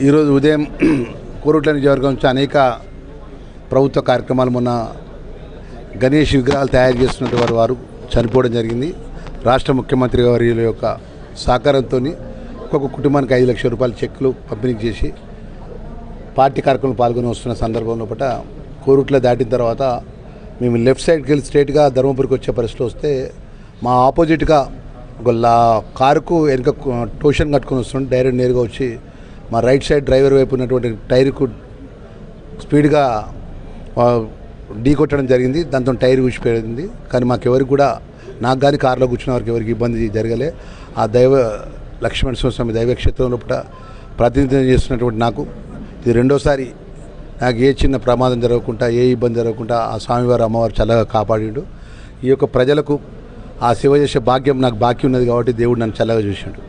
ఈరోజు ఉదయం కోరుట్ల నియోజకవర్గం నుంచి అనేక ప్రభుత్వ కార్యక్రమాలు మొన్న గణేష్ విగ్రహాలు తయారు చేస్తున్నటువంటి వారు చనిపోవడం జరిగింది. రాష్ట్ర ముఖ్యమంత్రి గారి యొక్క సహకారంతో ఒక్కొక్క కుటుంబానికి 5 లక్షల రూపాయల చెక్కులు పంపిణీ చేసి పార్టీ కార్యక్రమంలో పాల్గొని వస్తున్న సందర్భంలో కోరుట్ల దాటిన తర్వాత మేము లెఫ్ట్ సైడ్కి వెళ్ళి స్ట్రైట్గా ధర్మపురికి వచ్చే పరిస్థితిలో వస్తే మా ఆపోజిట్గా ఒక కారుకు వెనుక టోషన్ కట్టుకొని వస్తుంటే డైరెక్ట్ నేరుగా వచ్చి మా రైట్ సైడ్ డ్రైవర్ వైపు ఉన్నటువంటి టైర్కు స్పీడ్గా ఢీ కొట్టడం జరిగింది. దాంతో టైర్ ఊసిపోయింది. కానీ మాకెవరికి కూడా, నాకు కానీ కారులో కూర్చున్న వారికి ఎవరికి ఇబ్బంది జరగలే. ఆ లక్ష్మణ స్వామి దైవక్షేత్రంలో ప్రాతినిధ్యం చేస్తున్నటువంటి నాకు ఇది రెండోసారి నాకు ఏ చిన్న ప్రమాదం జరగకుండా, ఏ ఇబ్బంది జరగకుండా ఆ స్వామివారు అమ్మవారు చల్లగా కాపాడిండు. ఈ యొక్క ప్రజలకు ఆ సేవ చేసే భాగ్యం నాకు బాకీ ఉన్నది కాబట్టి దేవుడు నన్ను చల్లగా చూసిండు.